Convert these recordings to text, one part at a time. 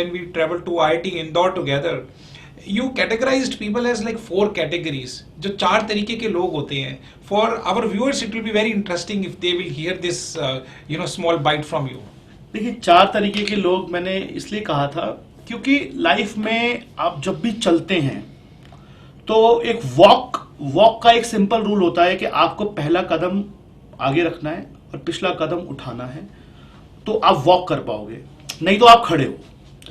when we traveled to IIT Indore together, you categorized people as like 4 categories. जो 4 तरीके के लोग होते हैं. For our viewers, it will be very interesting if they will hear this, small bite from you. देखिए 4 तरीके के लोग मैंने इसलिए कहा था क्योंकि लाइफ में आप जब भी चलते हैं तो एक वॉक का एक सिंपल रूल होता है कि आपको पहला कदम आगे रखना है और पिछला कदम उठाना है, तो आप वॉक कर पाओगे. नहीं तो आप खड़े हो.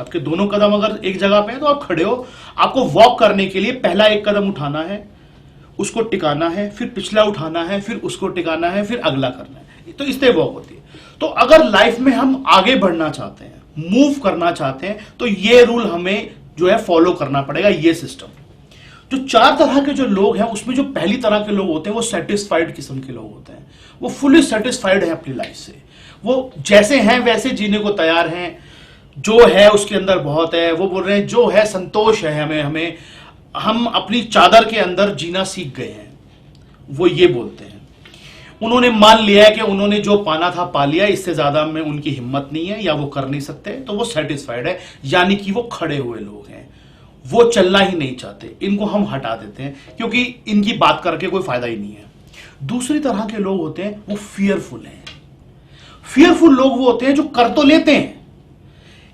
आपके दोनों कदम अगर एक जगह पे हैं तो आप खड़े हो. आपको वॉक करने के लिए पहला एक कदम उठाना है, उसको टिकाना है, फिर पिछला उठाना है, फिर उसको टिकाना है, फिर अगला करना है. तो इससे वॉक होती है. तो अगर लाइफ में हम आगे बढ़ना चाहते हैं, मूव करना चाहते हैं, तो ये रूल हमें जो है फॉलो करना पड़ेगा, ये सिस्टम. जो 4 तरह के जो लोग हैं उसमें जो पहली तरह के लोग होते हैं वो सेटिस्फाइड किस्म के लोग होते हैं. वो फुली सेटिस्फाइड है अपनी लाइफ से. वो जैसे हैं वैसे जीने को तैयार हैं. जो है उसके अंदर बहुत है. वो बोल रहे हैं जो है संतोष है, हमें हम अपनी चादर के अंदर जीना सीख गए हैं. वो ये बोलते हैं. उन्होंने मान लिया है कि उन्होंने जो पाना था पा लिया, इससे ज्यादा में उनकी हिम्मत नहीं है या वो कर नहीं सकते, तो वो सेटिस्फाइड है. यानी कि वो खड़े हुए लोग हैं. वो चलना ही नहीं चाहते. इनको हम हटा देते हैं क्योंकि इनकी बात करके कोई फायदा ही नहीं है. दूसरी तरह के लोग होते हैं वो फियरफुल हैं. फियरफुल लोग वो होते हैं जो कर तो लेते हैं,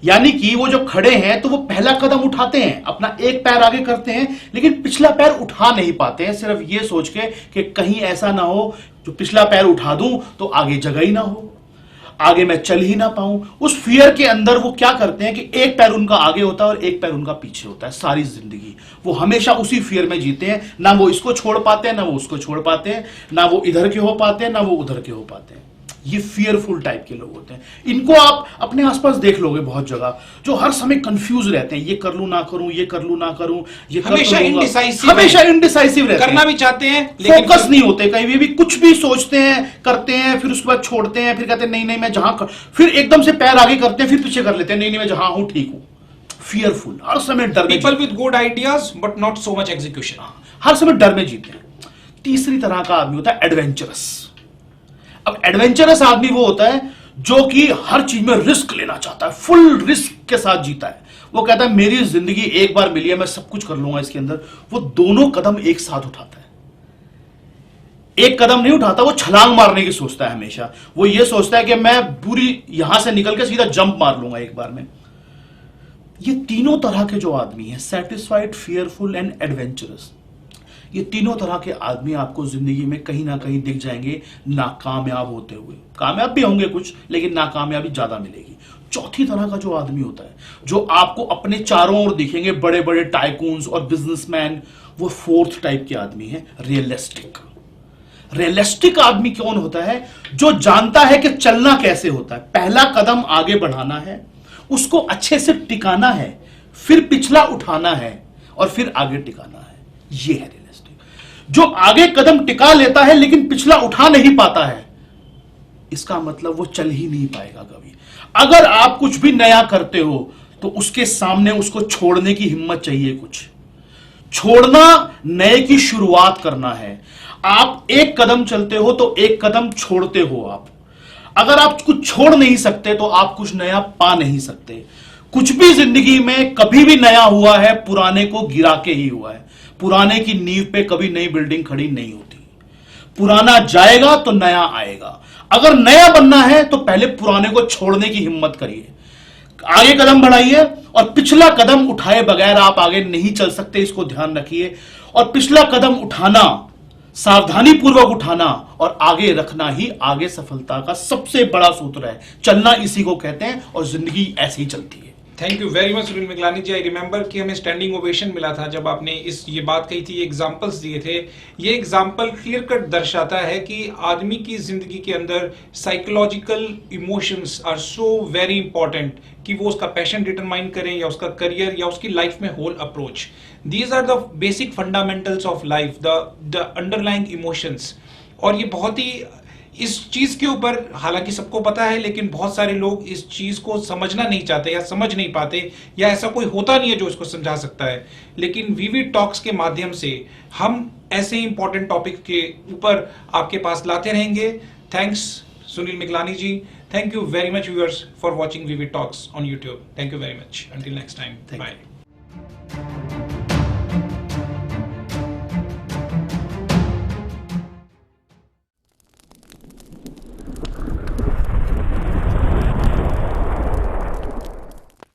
यानी कि वो जो खड़े हैं तो वो पहला कदम उठाते हैं, अपना एक पैर आगे करते हैं, लेकिन पिछला पैर उठा नहीं पाते हैं, सिर्फ ये सोच के कि कहीं ऐसा ना हो जो पिछला पैर उठा दूं तो आगे जगह ही ना हो, आगे मैं चल ही ना पाऊं. उस फियर के अंदर वो क्या करते हैं कि एक पैर उनका आगे होता है और एक पैर उनका पीछे होता है. सारी जिंदगी वो हमेशा उसी फियर में जीते हैं. ना वो इसको छोड़ पाते हैं, ना वो उसको छोड़ पाते हैं, ना वो इधर के हो पाते हैं, ना वो उधर के हो पाते हैं. ये फियरफुल टाइप के लोग होते हैं. इनको आप अपने आसपास देख लोगे बहुत जगह, जो हर समय कंफ्यूज रहते हैं. ये कर लूं ना करूं, ये कर लूं ना करूं, ये हमेशा इनडिसाइसिव रहते हैं. करना भी चाहते हैं, फोकस नहीं होते. कहीं भी कुछ भी सोचते हैं, करते हैं, फिर उसके बाद छोड़ते हैं, फिर कहते हैं नहीं मैं जहां फिर एकदम से पैर आगे करते हैं, फिर पीछे कर लेते हैं. नहीं मैं जहां हूं ठीक हूं. फियरफुल, हर समय डर में. People with good ideas but not so much execution. हर समय डर में जीते हैं. तीसरी तरह का आदमी होता है एडवेंचरस. अब एडवेंचरस आदमी वो होता है जो कि हर चीज में रिस्क लेना चाहता है, फुल रिस्क के साथ जीता है. वो कहता है मेरी जिंदगी एक बार मिली है, मैं सब कुछ कर लूंगा इसके अंदर. वो दोनों कदम एक साथ उठाता है. एक कदम नहीं उठाता, वो छलांग मारने की सोचता है हमेशा. वो ये सोचता है कि मैं पूरी यहां से निकल के सीधा जंप मार लूंगा एक बार में. ये तीनों तरह के जो आदमी हैं, सेटिस्फाइड, फियरफुल एंड एडवेंचरस, ये तीनों तरह के आदमी आपको जिंदगी में कहीं ना कहीं दिख जाएंगे नाकामयाब होते हुए. कामयाब भी होंगे कुछ, लेकिन नाकामयाबी ज्यादा मिलेगी. चौथी तरह का जो आदमी होता है जो आपको अपने चारों ओर दिखेंगे, बड़े बड़े टाइकून्स और बिजनेसमैन, वो फोर्थ टाइप के आदमी है रियलिस्टिक. रियलिस्टिक आदमी कौन होता है? जो जानता है कि चलना कैसे होता है. पहला कदम आगे बढ़ाना है, उसको अच्छे से टिकाना है, फिर पिछला उठाना है और फिर आगे टिकाना है. यह है रियलिस्टिक. जो आगे कदम टिका लेता है लेकिन पिछला उठा नहीं पाता है, इसका मतलब वो चल ही नहीं पाएगा कभी. अगर आप कुछ भी नया करते हो तो उसके सामने उसको छोड़ने की हिम्मत चाहिए. कुछ छोड़ना नए की शुरुआत करना है. आप एक कदम चलते हो तो एक कदम छोड़ते हो. आप अगर आप कुछ छोड़ नहीं सकते तो आप कुछ नया पा नहीं सकते. कुछ भी जिंदगी में कभी भी नया हुआ है पुराने को गिरा के ही हुआ है. पुराने की नींव पे कभी नई बिल्डिंग खड़ी नहीं होती. पुराना जाएगा तो नया आएगा. अगर नया बनना है तो पहले पुराने को छोड़ने की हिम्मत करिए, आगे कदम बढ़ाइए, और पिछला कदम उठाए बगैर आप आगे नहीं चल सकते. इसको ध्यान रखिए. और पिछला कदम उठाना, सावधानी पूर्वक उठाना और आगे रखना ही आगे सफलता का सबसे बड़ा सूत्र है. चलना इसी को कहते हैं और जिंदगी ऐसे ही चलती है. Thank you very much Sunil Miglani ji. I remember कि हमें स्टैंडिंग ओवेशन मिला था जब आपने ये बात कही थी, एग्जांपल्स दिए थे. ये एग्जांपल क्लियर कट दर्शाता है कि आदमी की जिंदगी के अंदर psychological emotions are so very important, कि वो उसका पैशन डिटरमाइन करें या उसका करियर या उसकी लाइफ में whole approach. These are the basic fundamentals of life, the underlying emotions. और ये बहुत ही इस चीज के ऊपर हालांकि सबको पता है, लेकिन बहुत सारे लोग इस चीज को समझना नहीं चाहते या समझ नहीं पाते, या ऐसा कोई होता नहीं है जो इसको समझा सकता है. लेकिन वीवी टॉक्स के माध्यम से हम ऐसे इंपॉर्टेंट टॉपिक के ऊपर आपके पास लाते रहेंगे. Thanks Sunil Miglani ji. Thank you very much, viewers, for watching Vivid Talks on YouTube. Thank you very much. Until next time. Thank Bye. you.